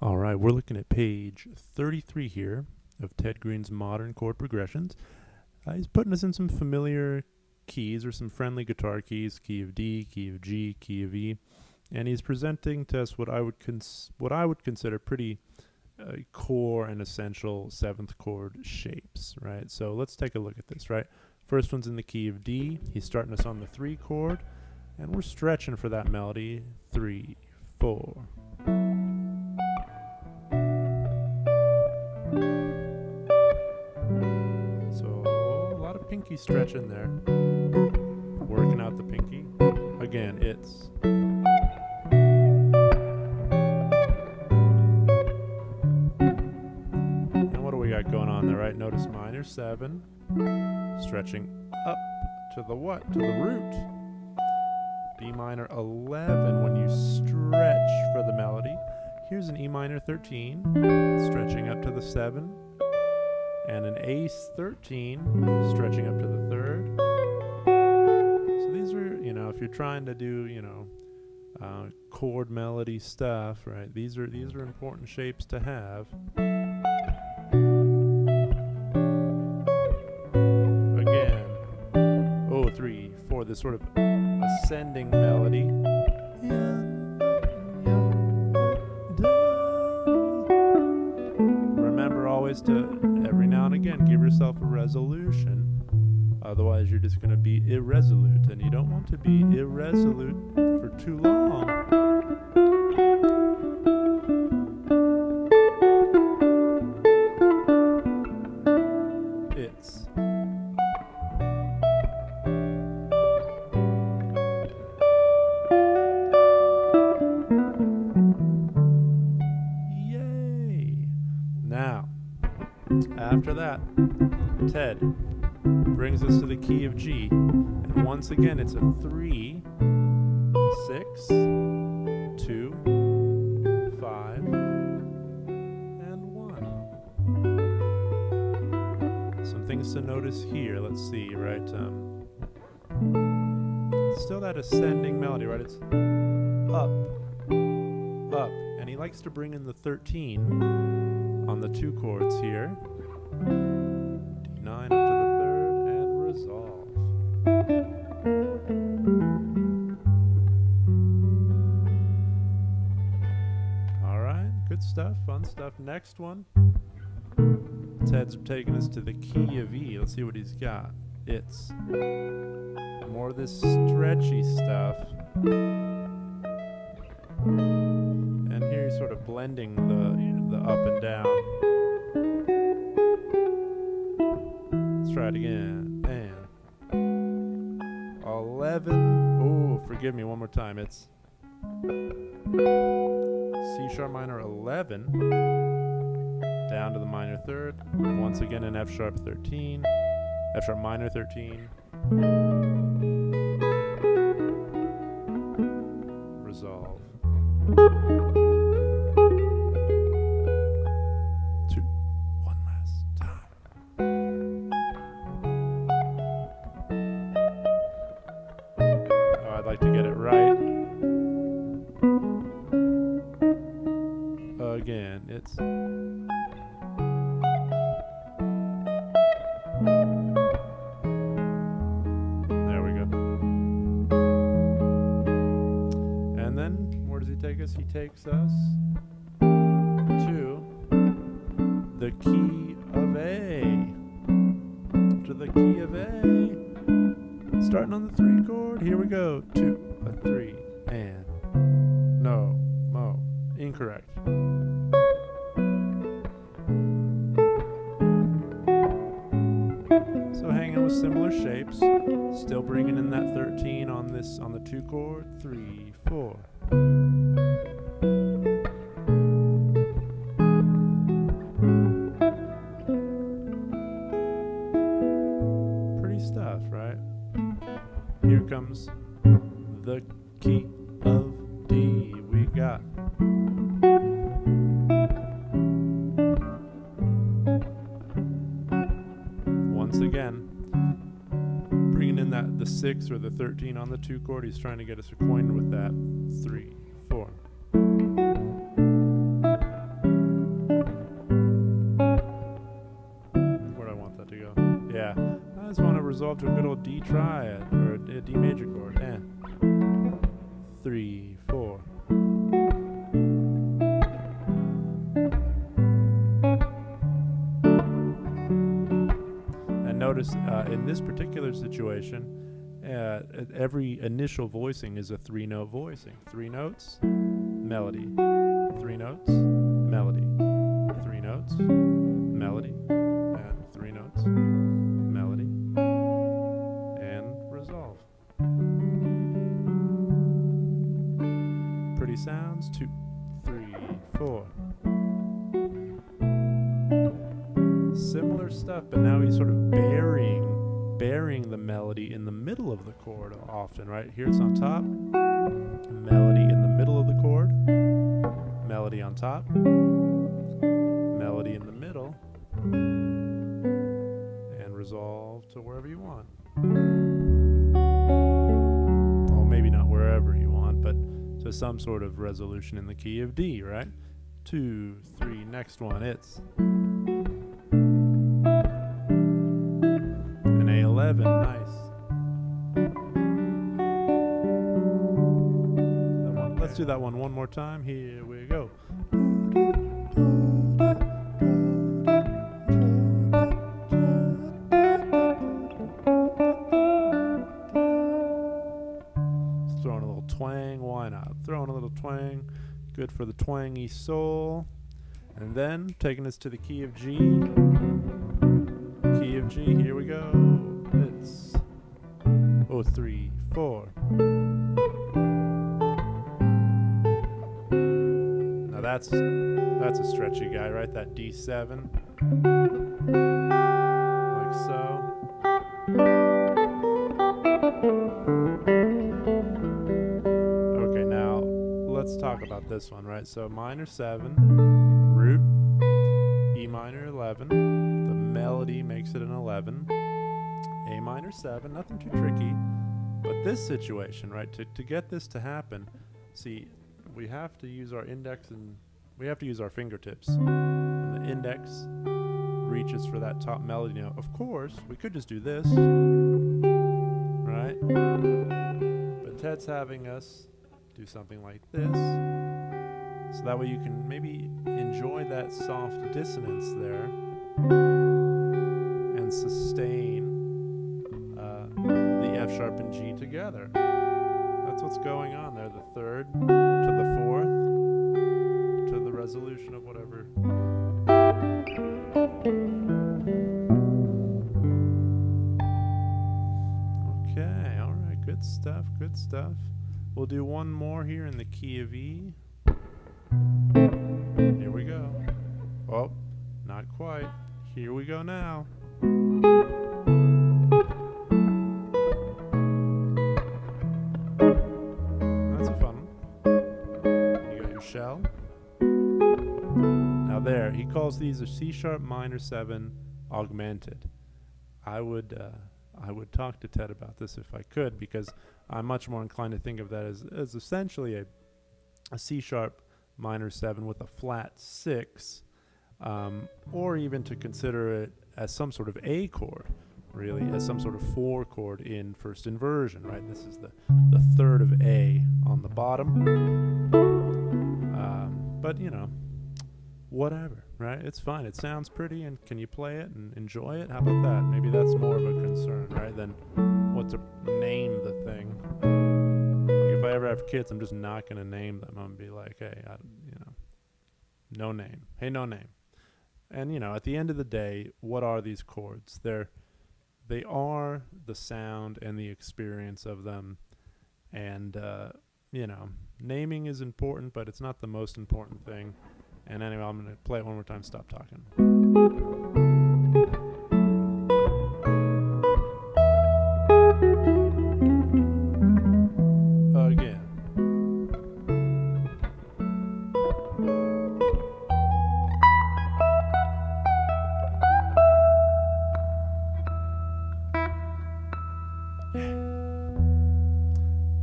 All right, we're looking at page 33 here of Ted Greene's Modern Chord Progressions. He's putting us in some familiar keys or some friendly guitar keys, key of D, key of G, key of E, and he's presenting to us what I would consider pretty core and essential seventh chord shapes, right? So let's take a look at this, right? First one's in the key of D. He's starting us on the 3 chord, and we're stretching for that melody. 3, 4. So a lot of pinky stretching there. Working out the pinky. Again, it's and what do we got going on there, right? Notice minor 7, stretching up to the what? To the root. B minor 11 when you stretch for the melody. Here's an E minor 13, stretching up to the 7, and an Ace 13, stretching up to the 3rd. So these are, if you're trying to do, chord melody stuff, right? These are important shapes to have. Again, 3, 4, this sort of ascending melody. Remember always to, every now and again, give yourself a resolution. Otherwise, you're just going to be irresolute, and you don't want to be irresolute for too long. It's yay! Now, after that, Ted brings us to the key of G, and once again it's a 3, 6, 2, 5, and 1. Some things to notice here. Let's see, right? Still that ascending melody, right? It's up, up, and he likes to bring in the 13 on the 2 chords here. D9 up to the 3rd and resolve. All right, good stuff, fun stuff. Next one, Ted's taking us to the key of E. Let's see what he's got. It's more of this stretchy stuff. And here he's sort of blending the up and down. Let's try it again. And 11. Oh, forgive me one more time. It's C sharp minor 11 down to the minor 3rd. Once again an F sharp 13. F sharp minor 13. Resolve. 2. One last time. Oh, I'd like to get it right. Again, it's there we go. And then where does he take us? He takes us to the key of A. To the key of A. Starting on the 3 chord. Here we go. 2, a 3, and no, mo, incorrect. So hanging with similar shapes, still bringing in that 13 on the 2 chord. 3, 4. Pretty stuff, right? Here comes the key of D. We got once again bringing in the 6 or the 13 on the 2 chord. He's trying to get us acquainted with that. 3, 4. resolve to a good old D triad, or a D major chord. 3, 4. And notice in this particular situation, every initial voicing is a 3-note voicing. 3 notes, melody. 3 notes, melody. 3 notes, melody. And 3 notes, melody. And resolve. Pretty sounds. 2, 3, 4. Similar stuff, but now he's sort of burying the melody in the middle of the chord often, right? Here it's on top, melody in the middle of the chord, melody on top, melody in the middle, and resolve to wherever you want. Well, maybe not wherever you want, but to some sort of resolution in the key of D, right? 2, 3, next one, it's an A11, nice. Let's do that one more time. Here we go. Just throwing a little twang, why not? Throwing a little twang, good for the twangy soul. And then taking us to the key of G. Key of G, here we go. It's 3, 4. Now that's a stretchy guy, right? That D7. Like so. Okay, now let's talk about this one, right? So minor 7, root, E minor 11. The melody makes it an 11. A minor 7, nothing too tricky. But this situation, right, to get this to happen, see, we have to use our index and we have to use our fingertips. And the index reaches for that top melody note. Of course, we could just do this, right? But Ted's having us do something like this. So that way you can maybe enjoy that soft dissonance there and sustain the F sharp and G together. That's what's going on there. The third to the fourth to the resolution of whatever. Okay, all right, good stuff, good stuff. We'll do one more here in the key of E. Here we go. Oh, not quite. Here we go now. That's a fun one. You got your shell. Now there, he calls these a C sharp minor 7 augmented. I would talk to Ted about this if I could, because I'm much more inclined to think of that as essentially a C sharp minor 7 with a flat 6, or even to consider it as some sort of A chord, really, as some sort of 4 chord in first inversion, right? This is the third of A on the bottom. But, you know, whatever, right? It's fine. It sounds pretty, and can you play it and enjoy it? How about that? Maybe that's more of a concern, right, than what to name the thing. Like if I ever have kids, I'm just not going to name them. I'm going to be like, hey, no name. Hey, no name. And, you know, at the end of the day, what are these chords? They are the sound and the experience of them. And, you know, naming is important, but it's not the most important thing. And anyway, I'm going to play it one more time, stop talking. Again.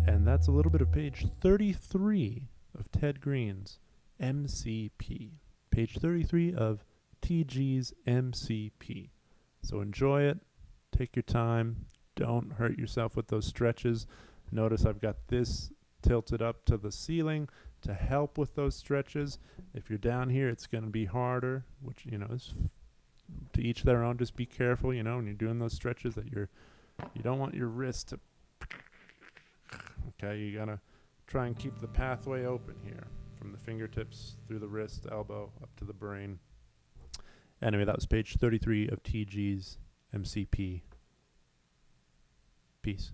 And that's a little bit of page 33 of Ted Greene's MCP. Page 33 of TG's MCP. So enjoy it, Take your time. Don't hurt yourself with those stretches. Notice I've got this tilted up to the ceiling to help with those stretches. If you're down here, it's going to be harder, which, you know, is to each their own. Just be careful, you know, when you're doing those stretches that you don't want your wrist to, okay, you got to try and keep the pathway open here from the fingertips through the wrist, elbow, up to the brain. Anyway, that was page 33 of TG's MCP. Peace.